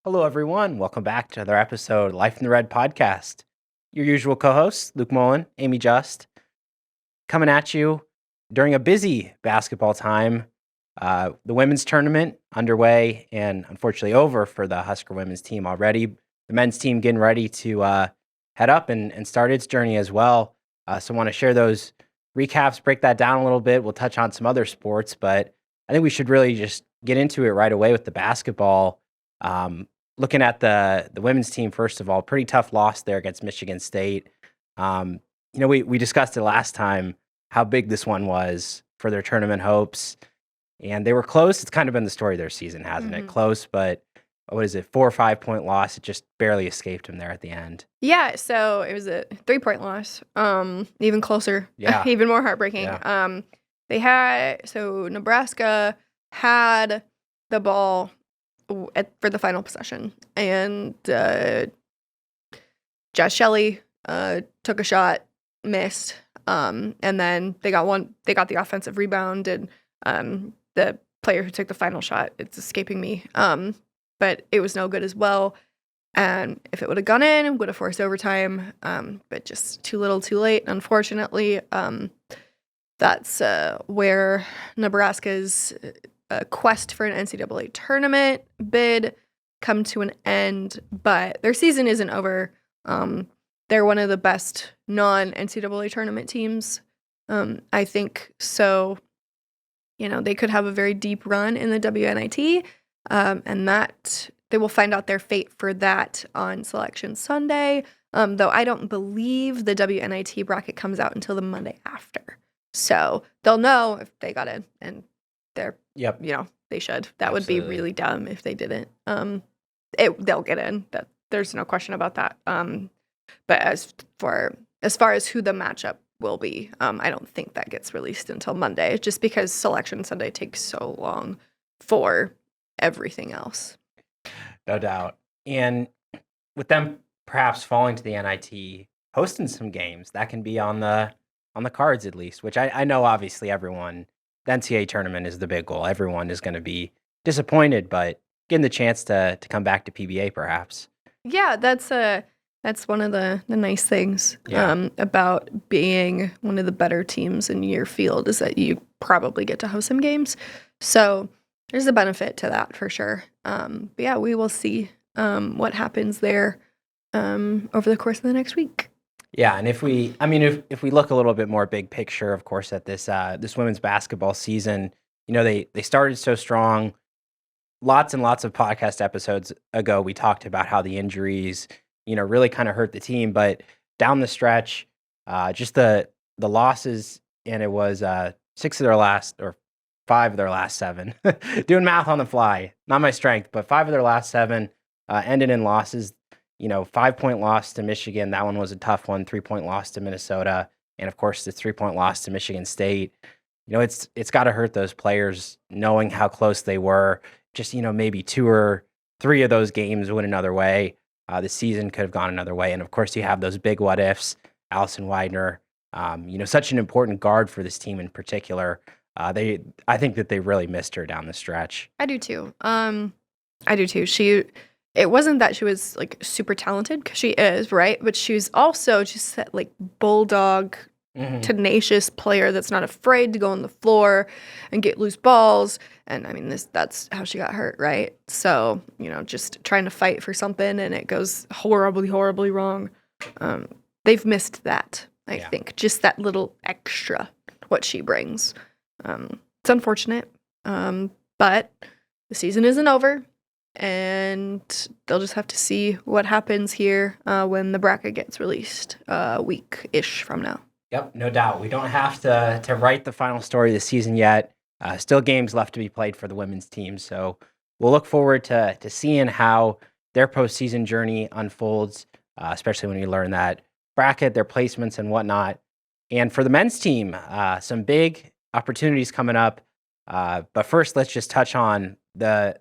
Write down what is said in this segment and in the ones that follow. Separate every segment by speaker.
Speaker 1: Hello, everyone. Welcome back to another episode of Life in the Red podcast. Your usual co-hosts, Luke Mullin, Amie Just, coming at you during a busy basketball time. The women's tournament underway and unfortunately over for the Husker women's team already. The men's team getting ready to head up and start its journey as well. So I want to share those recaps, break that down a little bit. We'll touch on some other sports, but I think we should really just get into it right away with the basketball. Looking at the women's team, first of all, pretty tough loss there against Michigan State. We discussed it last time how big this one was for their tournament hopes, and they were close. It's kind of been the story of their season, hasn't it?
Speaker 2: Mhm.
Speaker 1: Close, but what is it, 4 or 5 point loss? It just barely escaped them there at the end.
Speaker 2: Yeah, so it was a 3-point loss. Even closer.
Speaker 1: Yeah.
Speaker 2: Even more heartbreaking.
Speaker 1: Yeah.
Speaker 2: Nebraska had the ball for the final possession, and Jess Shelley took a shot, missed, and then they got the offensive rebound, and the player who took the final shot, it's escaping me, but it was no good as well. And if it would have gone in, it would have forced overtime, but just too little too late, unfortunately. That's where Nebraska's quest for an NCAA tournament bid come to an end, but their season isn't over. They're one of the best non-NCAA tournament teams, I think. So, they could have a very deep run in the WNIT, and that they will find out their fate for that on Selection Sunday, though I don't believe the WNIT bracket comes out until the Monday after. So they'll know if they got in, and they're,
Speaker 1: Yep.
Speaker 2: they should. That would be
Speaker 1: Absolutely.
Speaker 2: really dumb if they didn't. They'll get in. There's no question about that. But as far as who the matchup will be, I don't think that gets released until Monday, just because Selection Sunday takes so long for everything else.
Speaker 1: No doubt. And with them perhaps falling to the NIT, hosting some games, that can be on the cards at least, which I know obviously everyone, the NCAA tournament is the big goal. Everyone is going to be disappointed, but getting the chance to come back to PBA perhaps.
Speaker 2: Yeah, that's one of the nice things about being one of the better teams in your field is that you probably get to host some games. So there's a benefit to that for sure. But yeah, we will see what happens there over the course of the next week.
Speaker 1: Yeah, and if we look a little bit more big picture, of course, at this women's basketball season, they started so strong. Lots and lots of podcast episodes ago, we talked about how the injuries, really kind of hurt the team. But down the stretch, just the losses, and it was 6 of their last, or 5 of their last 7. Doing math on the fly, not my strength, but 5 of their last 7 ended in losses. 5-point loss to Michigan. That one was a tough one. 3-point loss to Minnesota, and of course the 3-point loss to Michigan State. It's got to hurt those players knowing how close they were. Just maybe 2 or 3 of those games went another way. The season could have gone another way, and of course you have those big what ifs. Allison Widener, such an important guard for this team in particular. I think that they really missed her down the stretch.
Speaker 2: I do too. It wasn't that she was like super talented, because she is, right? But she was also just that like bulldog, tenacious player that's not afraid to go on the floor and get loose balls. And I mean, that's how she got hurt, right? So, just trying to fight for something and it goes horribly, horribly wrong. They've missed that, I think. Just that little extra, what she brings. It's unfortunate, but the season isn't over. And they'll just have to see what happens here when the bracket gets released a week-ish from now.
Speaker 1: Yep, no doubt. We don't have to write the final story of the season yet. Still games left to be played for the women's team. So we'll look forward to seeing how their postseason journey unfolds, especially when we learn that bracket, their placements and whatnot. And for the men's team, some big opportunities coming up. But first, let's just touch on the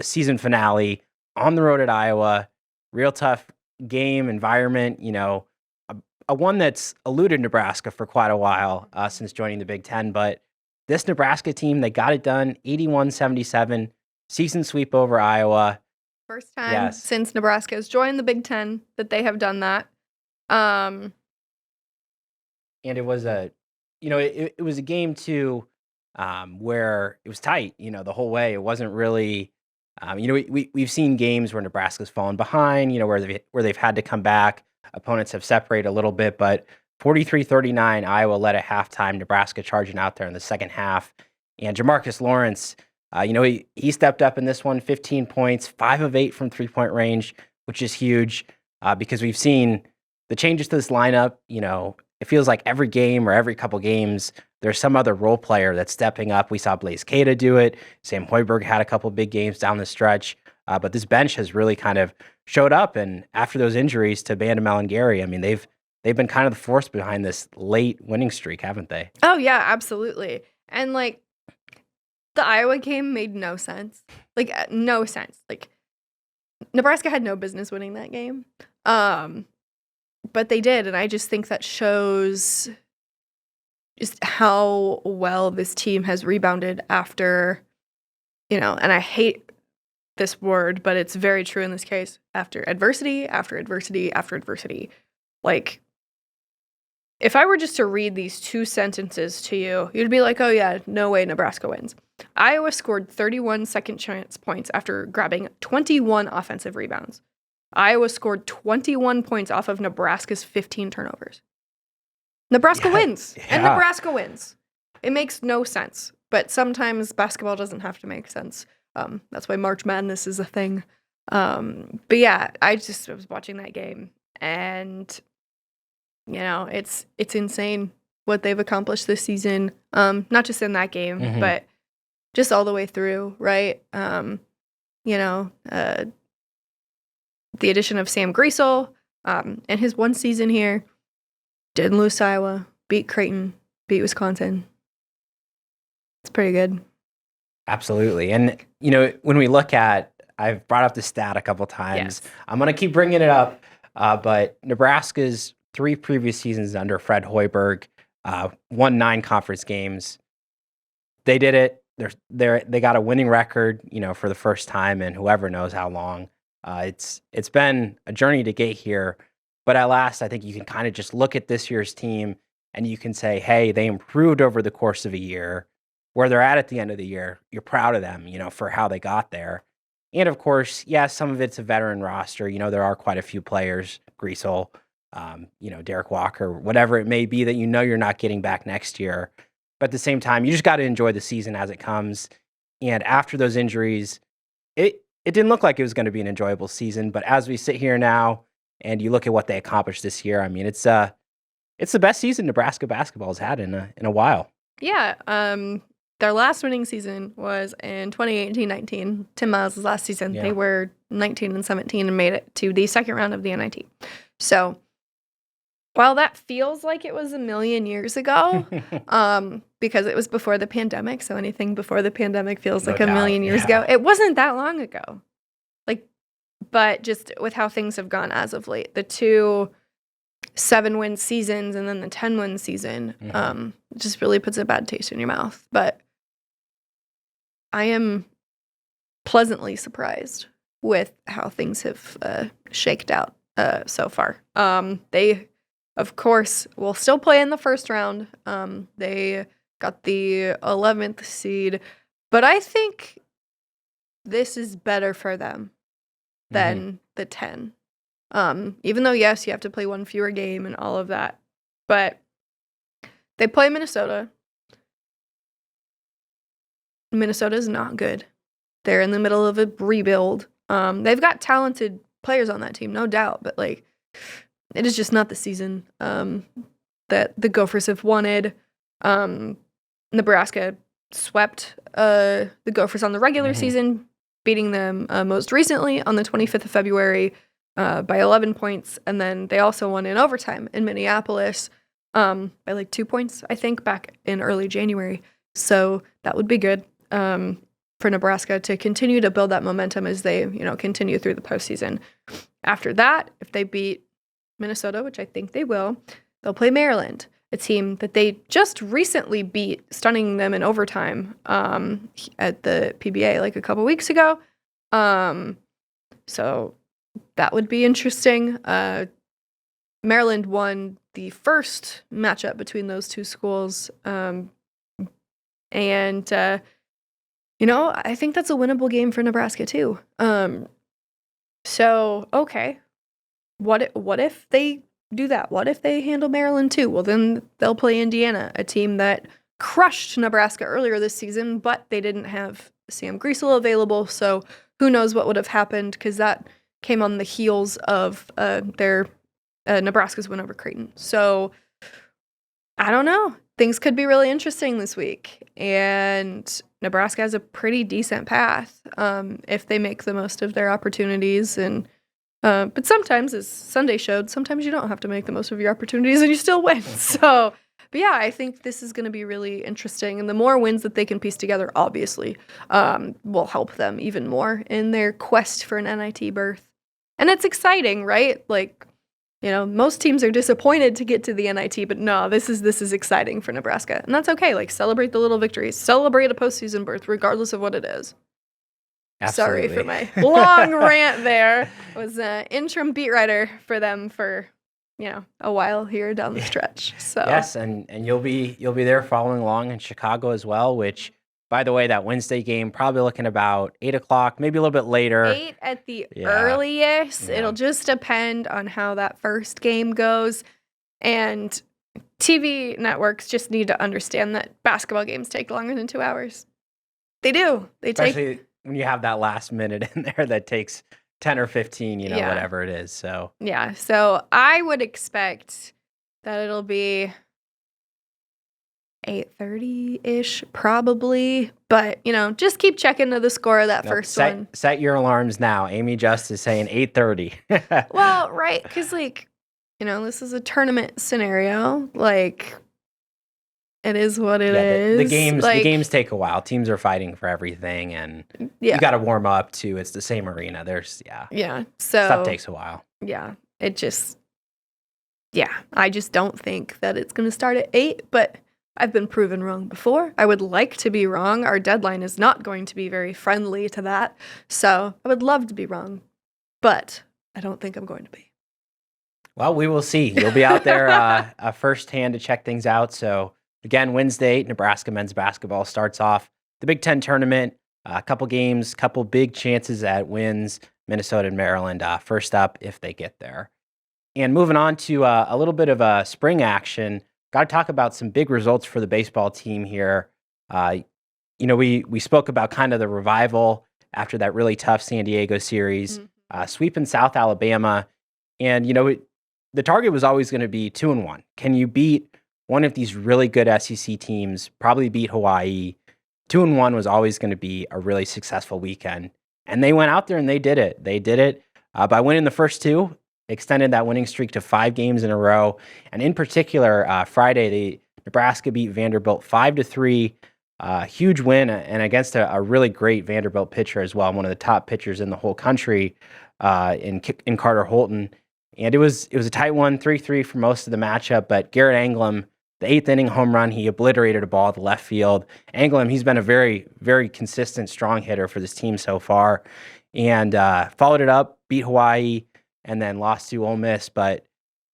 Speaker 1: season finale on the road at Iowa. Real tough game environment, a one that's eluded Nebraska for quite a while since joining the Big Ten. But this Nebraska team, they got it done, 81-77, season sweep over Iowa.
Speaker 2: First time
Speaker 1: Yes.
Speaker 2: since Nebraska has joined the Big Ten that they have done that. Um,
Speaker 1: And it was it was a game too, where it was tight, the whole way. It wasn't really, we've seen games where Nebraska's fallen behind, where they've had to come back. Opponents have separated a little bit, but 43-39, Iowa led at halftime. Nebraska charging out there in the second half, and Jamarcus Lawrence, he stepped up in this one, 15 points, 5 of 8 from 3-point range, which is huge, because we've seen the changes to this lineup. It feels like every game or every couple games, there's some other role player that's stepping up. We saw Blaise Keita do it. Sam Hoiberg had a couple big games down the stretch. But this bench has really kind of showed up. And after those injuries to Bandamel and Gary, I mean, they've been kind of the force behind this late winning streak, haven't they?
Speaker 2: Oh, yeah, absolutely. And, like, the Iowa game made no sense. Like, no sense. Like, Nebraska had no business winning that game. But they did, and I just think that shows just how well this team has rebounded after, and I hate this word, but it's very true in this case, after adversity, after adversity, after adversity. Like, if I were just to read these two sentences to you, you'd be like, oh yeah, no way Nebraska wins. Iowa scored 31 second chance points after grabbing 21 offensive rebounds. Iowa scored 21 points off of Nebraska's 15 turnovers. Nebraska wins, and Nebraska wins. It makes no sense, but sometimes basketball doesn't have to make sense. That's why March Madness is a thing. But yeah, I was watching that game, and it's insane what they've accomplished this season. Not just in that game, but just all the way through, right? The addition of Sam Griesel in his one season here, didn't lose to Iowa, beat Creighton, beat Wisconsin. It's pretty good.
Speaker 1: Absolutely. And, when we look at, I've brought up the stat a couple times. Yes. I'm going to keep bringing it up, but Nebraska's 3 previous seasons under Fred Hoiberg won 9 conference games. They did it. They got a winning record, for the first time in whoever knows how long. It's been a journey to get here, but at last, I think you can kind of just look at this year's team and you can say, hey, they improved over the course of a year. Where they're at the end of the year, you're proud of them, for how they got there. And of course, some of it's a veteran roster. There are quite a few players, Griesel, Derek Walker, whatever it may be that you're not getting back next year. But at the same time, you just got to enjoy the season as it comes. And after those injuries, it didn't look like it was going to be an enjoyable season, but as we sit here now and you look at what they accomplished this year, I mean, it's the best season Nebraska basketball has had in a while.
Speaker 2: Yeah, their last winning season was in 2018-19. Tim Miles' last season. Yeah. They were 19-17 and made it to the second round of the NIT. So, while that feels like it was a million years ago, because it was before the pandemic, so anything before the pandemic feels like a million years ago. It wasn't that long ago. But just with how things have gone as of late, the 2 7-win seasons and then the 10-win season, just really puts a bad taste in your mouth. But I am pleasantly surprised with how things have shaked out so far. They, of course, will still play in the first round. They got the 11th seed, but I think this is better for them than the 10. Even though, yes, you have to play one fewer game and all of that, but they play Minnesota. Minnesota is not good. They're in the middle of a rebuild. They've got talented players on that team, no doubt, but it is just not the season that the Gophers have wanted. Nebraska swept the Gophers on the regular season, beating them most recently on the 25th of February by 11 points, and then they also won in overtime in Minneapolis by 2 points, I think, back in early January. So that would be good for Nebraska to continue to build that momentum as they, continue through the postseason. After that, if they beat Minnesota, which I think they will, they'll play Maryland, a team that they just recently beat, stunning them in overtime at the PBA a couple weeks ago. So that would be interesting. Maryland won the first matchup between those two schools. And I think that's a winnable game for Nebraska too. So okay, what if they do that? What if they handle Maryland too? Well, then they'll play Indiana, a team that crushed Nebraska earlier this season, but they didn't have Sam Griesel available. So who knows what would have happened, because that came on the heels of their Nebraska's win over Creighton. So I don't know. Things could be really interesting this week, and Nebraska has a pretty decent path if they make the most of their opportunities. And but sometimes, as Sunday showed, sometimes you don't have to make the most of your opportunities and you still win. So, but yeah, I think this is going to be really interesting, and the more wins that they can piece together, obviously, will help them even more in their quest for an NIT berth. And it's exciting, right? Like, most teams are disappointed to get to the NIT, but no, this is exciting for Nebraska. And that's okay. Like, celebrate the little victories. Celebrate a postseason berth, regardless of what it is.
Speaker 1: Absolutely.
Speaker 2: Sorry for my long rant there. I was an interim beat writer for them for, a while here down the stretch. So
Speaker 1: Yes, and you'll be there following along in Chicago as well, which, by the way, that Wednesday game, probably looking about 8:00, maybe a little bit later.
Speaker 2: 8 at the earliest.
Speaker 1: Yeah.
Speaker 2: It'll just depend on how that first game goes. And TV networks just need to understand that basketball games take longer than 2 hours. They do.
Speaker 1: Especially when you have that last minute in there that takes 10 or 15, whatever it is. So
Speaker 2: yeah. So I would expect that it'll be 8:30-ish probably, but just keep checking to the score of that first one.
Speaker 1: Set your alarms now. Amie Just is saying 8:30.
Speaker 2: Well, right, because this is a tournament scenario. Like, it is what it is.
Speaker 1: The games take a while. Teams are fighting for everything, and you got to warm up too. It's the same arena. So stuff takes a while.
Speaker 2: Yeah, I just don't think that it's going to start at 8, but I've been proven wrong before. I would like to be wrong. Our deadline is not going to be very friendly to that. So I would love to be wrong, but I don't think I'm going to be.
Speaker 1: Well, we will see. You'll be out there firsthand to check things out. So again, Wednesday, Nebraska men's basketball starts off the Big Ten tournament. A couple games, couple big chances at wins. Minnesota and Maryland first up if they get there. And moving on to a little bit of spring action. Got to talk about some big results for the baseball team here. We spoke about kind of the revival after that really tough San Diego series, sweeping South Alabama. And, the target was always going to be 2-1. Can you beat one of these really good SEC teams, probably beat Hawaii? 2-1 was always going to be a really successful weekend. And they went out there and they did it. They did it by winning the first two, extended that winning streak to 5 games in a row. And in particular, Friday, Nebraska beat Vanderbilt 5-3. Huge win, and against a really great Vanderbilt pitcher as well, one of the top pitchers in the whole country in Carter Holton. And it was a tight one, 3-3 for most of the matchup. But Garrett Anglim, the 8th inning home run, he obliterated a ball to left field. Anglim, he's been a very, very consistent, strong hitter for this team so far. And followed it up, beat Hawaii, and then lost to Ole Miss. But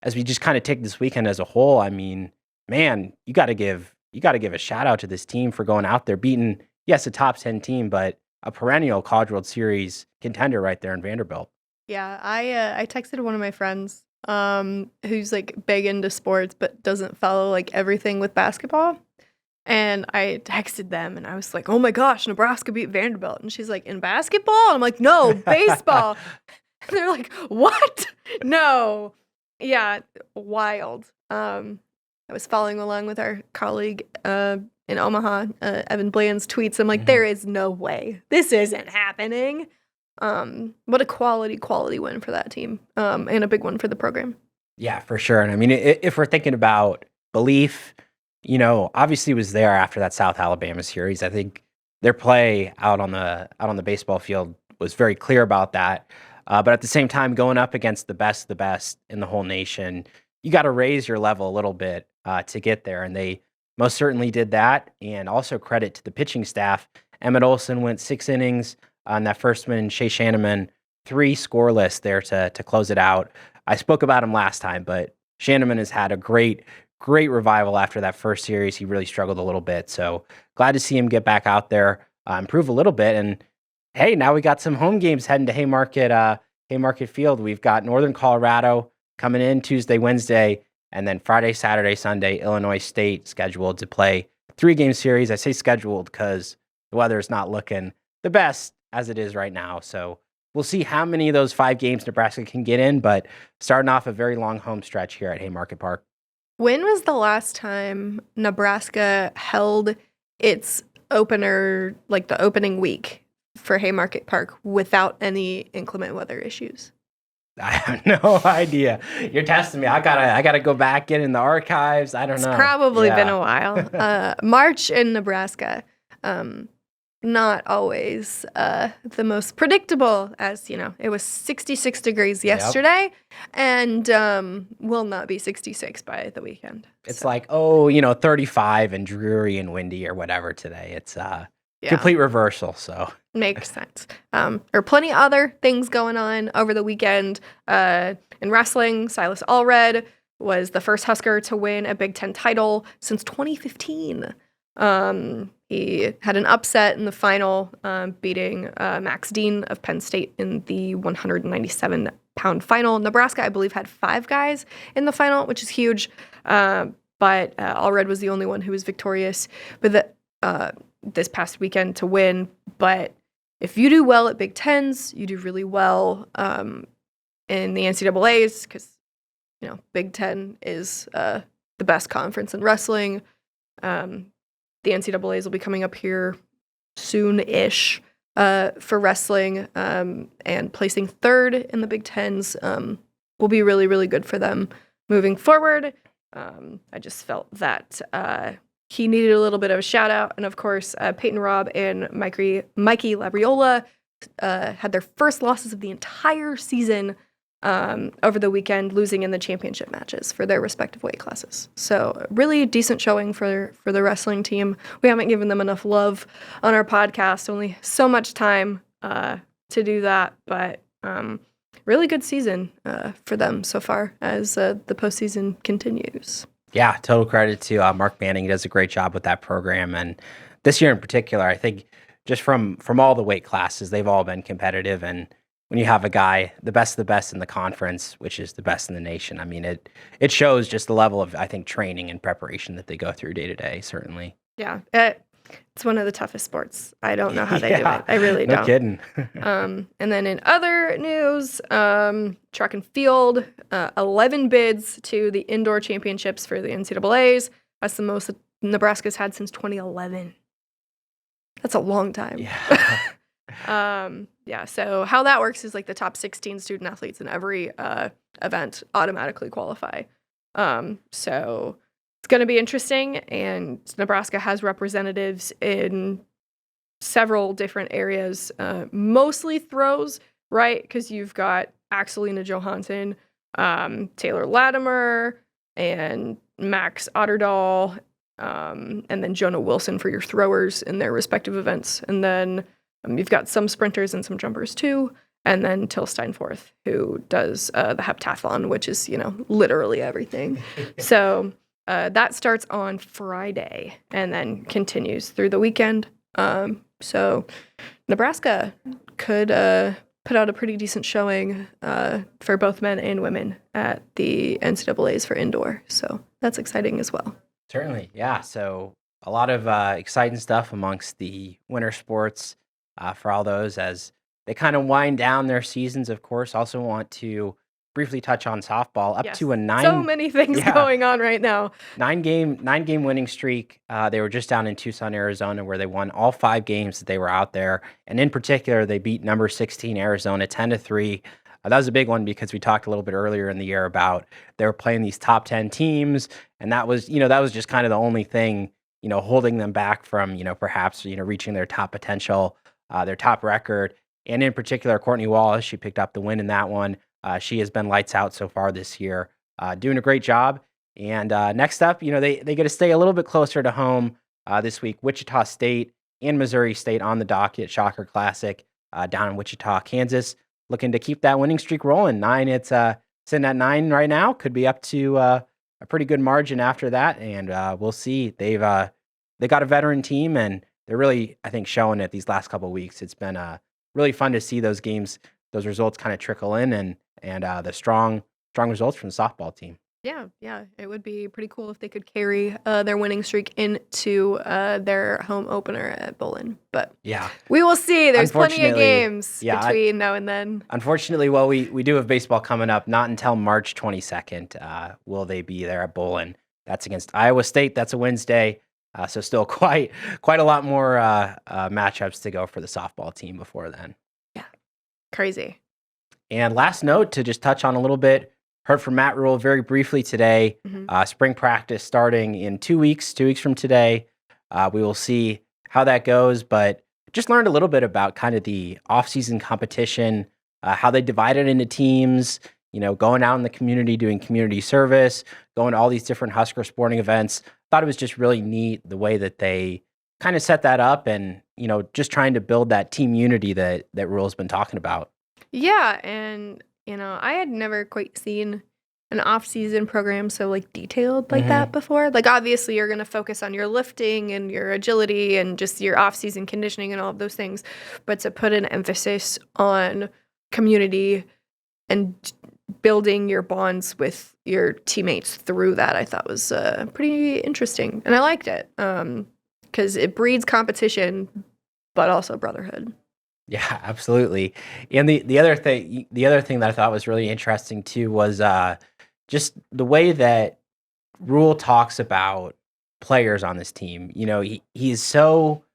Speaker 1: as we just kind of take this weekend as a whole, I mean, man, you got to give a shout out to this team for going out there, beating, yes, a top 10 team, but a perennial College World Series contender right there in Vanderbilt.
Speaker 2: Yeah, I texted one of my friends who's like big into sports but doesn't follow like everything with basketball. And I texted them and I was like, "Oh my gosh, Nebraska beat Vanderbilt." And she's like, "In basketball?" And I'm like, "No, baseball." And they're like, "What?" No. Yeah, wild. I was following along with our colleague in Omaha, Evan Bland's tweets. I'm like, there is no way. This isn't happening. What a quality win for that team, and a big one for the program.
Speaker 1: Yeah, for sure. And I mean, if we're thinking about belief, obviously was there after that South Alabama series. I think their play out on the baseball field was very clear about that. But at the same time, going up against the best in the whole nation, you got to raise your level a little bit to get there. And they most certainly did that. And also credit to the pitching staff. Emmett Olson went 6 innings on that first one. Shea Shanneman 3 scoreless there to close it out. I spoke about him last time, but Shanneman has had a great revival after that first series. He really struggled a little bit, so glad to see him get back out there, improve a little bit. And hey, now we got some home games heading to Haymarket Field. We've got Northern Colorado coming in Tuesday, Wednesday, and then Friday, Saturday, Sunday, Illinois State scheduled to play 3-game series. I say scheduled because the weather is not looking the best as it is right now. So we'll see how many of those 5 games Nebraska can get in, but starting off a very long home stretch here at Haymarket Park.
Speaker 2: When was the last time Nebraska held its opener, like the opening week for Haymarket Park, without any inclement weather issues?
Speaker 1: I have no idea. You're testing me. I gotta go back in the archives. I don't know.
Speaker 2: It's probably been a while. March in Nebraska, not always the most predictable, as you know. It was 66 degrees yesterday, and will not be 66 by the weekend.
Speaker 1: It's like 35 and dreary and windy or whatever today. It's complete reversal. So
Speaker 2: makes sense. There are plenty of other things going on over the weekend. In wrestling, Silas Allred was the first Husker to win a Big Ten title since 2015. He had an upset in the final, beating Max Dean of Penn State in the 197-pound final. Nebraska, I believe, had 5 guys in the final, which is huge. But Allred was the only one who was victorious with this past weekend to win. But if you do well at Big Tens, you do really well in the NCAAs, because Big Ten is the best conference in wrestling. The NCAAs will be coming up here soon-ish for wrestling, and placing 3rd in the Big Tens will be really, really good for them moving forward. I just felt that he needed a little bit of a shout-out. And, of course, Peyton Robb and Mikey Labriola had their first losses of the entire season over the weekend, losing in the championship matches for their respective weight classes. So really decent showing for the wrestling team. We haven't given them enough love on our podcast, only so much time to do that, but really good season for them so far as the postseason continues.
Speaker 1: Yeah, total credit to Mark Manning. He does a great job with that program. And this year in particular, I think just from all the weight classes, they've all been competitive. And when you have a guy, the best of the best in the conference, which is the best in the nation, I mean, it shows just the level of, I think, training and preparation that they go through day to day, certainly.
Speaker 2: Yeah, it's one of the toughest sports. I don't know how they do it. I really don't.
Speaker 1: No kidding.
Speaker 2: And then in other news, track and field, 11 bids to the indoor championships for the NCAAs. That's the most Nebraska's had since 2011. That's a long time.
Speaker 1: Yeah.
Speaker 2: So how that works is like the top 16 student athletes in every event automatically qualify. So it's going to be interesting, and Nebraska has representatives in several different areas, mostly throws, right? Because you've got Axelina Johansson, Taylor Latimer, and Max Otterdahl, and then Jonah Wilson for your throwers in their respective events. And then you've got some sprinters and some jumpers too. And then Till Steinforth, who does the heptathlon, which is, literally everything. So that starts on Friday and then continues through the weekend. So Nebraska could put out a pretty decent showing for both men and women at the NCAAs for indoor. So that's exciting as well.
Speaker 1: Certainly, yeah. So a lot of exciting stuff amongst the winter sports for all those as they kind of wind down their seasons, of course. Also want to briefly touch on softball, up to a 9.
Speaker 2: So many things going on right now.
Speaker 1: 9-game winning streak. They were just down in Tucson, Arizona, where they won all 5 games that they were out there. And in particular, they beat number 16 Arizona 10-3. That was a big one because we talked a little bit earlier in the year about they were playing these top 10 teams, and that was just kind of the only thing, holding them back from, perhaps, reaching their top potential, their top record. And in particular, Courtney Wallace, she picked up the win in that one. She has been lights out so far this year, doing a great job. And next up, they get to stay a little bit closer to home this week. Wichita State and Missouri State on the docket, Shocker Classic down in Wichita, Kansas. looking to keep that winning streak rolling. 9, it's sitting at 9 right now. Could be up to a pretty good margin after that, and we'll see. They got a veteran team, and they're really, I think, showing it these last couple of weeks. It's been really fun to see those games, those results kind of trickle in, and the strong results from the softball team.
Speaker 2: Yeah, it would be pretty cool if they could carry their winning streak into their home opener at Mullin. But
Speaker 1: yeah,
Speaker 2: we will see. There's plenty of games between now and then.
Speaker 1: Unfortunately, well, we do have baseball coming up. Not until March 22nd will they be there at Mullin. That's against Iowa State. That's a Wednesday. So still quite a lot more matchups to go for the softball team before then.
Speaker 2: Yeah, crazy.
Speaker 1: And last note to just touch on a little bit. Heard from Matt Rhule very briefly today. Spring practice starting in 2 weeks. 2 weeks from today, we will see how that goes. But just learned a little bit about kind of the off-season competition, how they divided into teams. Going out in the community, doing community service, going to all these different Husker sporting events. Thought it was just really neat the way that they kind of set that up, and just trying to build that team unity that Rhule's been talking about.
Speaker 2: Yeah, and I had never quite seen an off-season program so detailed like that before. Obviously you're going to focus on your lifting and your agility and just your off-season conditioning and all of those things, but to put an emphasis on community and building your bonds with your teammates through that, I thought was pretty interesting, and I liked it because it breeds competition, but also brotherhood.
Speaker 1: Yeah, absolutely. And the other thing that I thought was really interesting too was just the way that Rhule talks about players on this team. He's so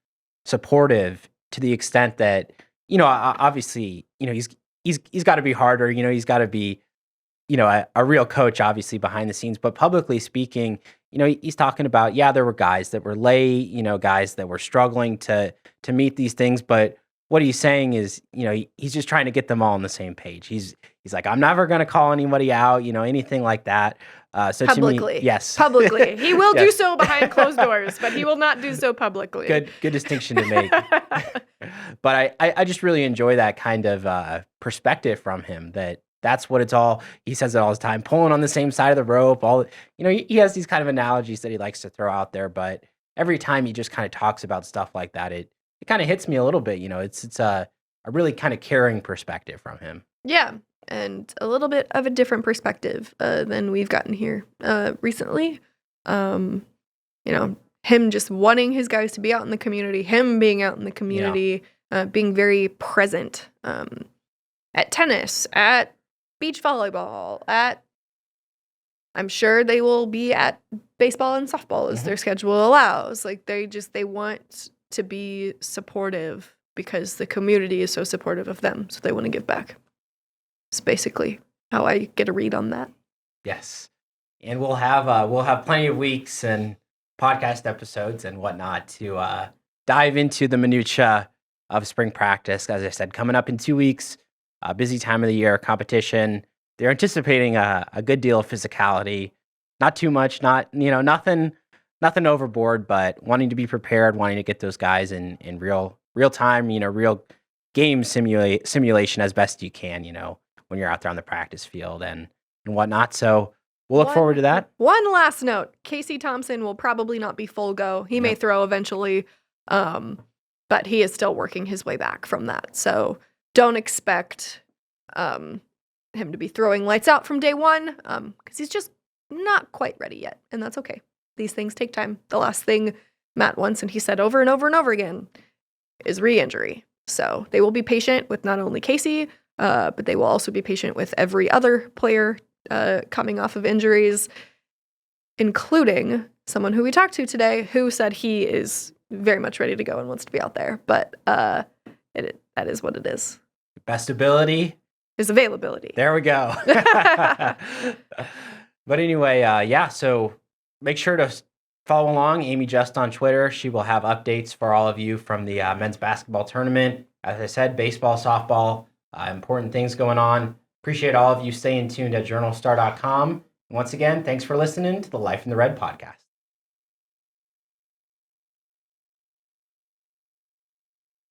Speaker 1: supportive to the extent that obviously he's got to be harder. He's got to be a real coach, obviously behind the scenes, but publicly speaking, he's talking about there were guys that were late, guys that were struggling to meet these things, but what he's saying is, he's just trying to get them all on the same page. He's like, I'm never going to call anybody out, anything like that. So
Speaker 2: publicly,
Speaker 1: to me, yes,
Speaker 2: publicly, he will do so behind closed doors, but he will not do so publicly.
Speaker 1: Good distinction to make. But I just really enjoy that kind of perspective from him. That's what it's all. He says it all the time, pulling on the same side of the rope. He has these kind of analogies that he likes to throw out there, but every time he just kind of talks about stuff like that, it kind of hits me a little bit. It's a really kind of caring perspective from him.
Speaker 2: Yeah, and a little bit of a different perspective than we've gotten here recently. Him just wanting his guys to be out in the community, him being out in the community, being very present at tennis, at beach volleyball, I'm sure they will be at baseball and softball as their schedule allows. They want to be supportive because the community is so supportive of them, so they want to give back. It's basically how I get a read on that.
Speaker 1: Yes, and we'll have plenty of weeks and podcast episodes and whatnot to dive into the minutia of spring practice. As I said, coming up in 2 weeks, busy time of the year, competition. They're anticipating a good deal of physicality, not too much, nothing overboard, but wanting to be prepared, wanting to get those guys in real time, real game simulation as best you can, when you're out there on the practice field and whatnot. So we'll look forward to that.
Speaker 2: One last note, Casey Thompson will probably not be full go. He may throw eventually, but he is still working his way back from that. So don't expect him to be throwing lights out from day one because he's just not quite ready yet, and that's okay. These things take time. The last thing Matt wants, and he said over and over and over again, is re-injury. So they will be patient with not only Casey, but they will also be patient with every other player coming off of injuries, including someone who we talked to today who said he is very much ready to go and wants to be out there. But that is what it is.
Speaker 1: Best ability
Speaker 2: is availability.
Speaker 1: There we go. But anyway, so make sure to follow along Amie Just on Twitter. She will have updates for all of you from the men's basketball tournament. As I said, baseball, softball, important things going on. Appreciate all of you staying tuned at journalstar.com. Once again, thanks for listening to the Life in the Red podcast.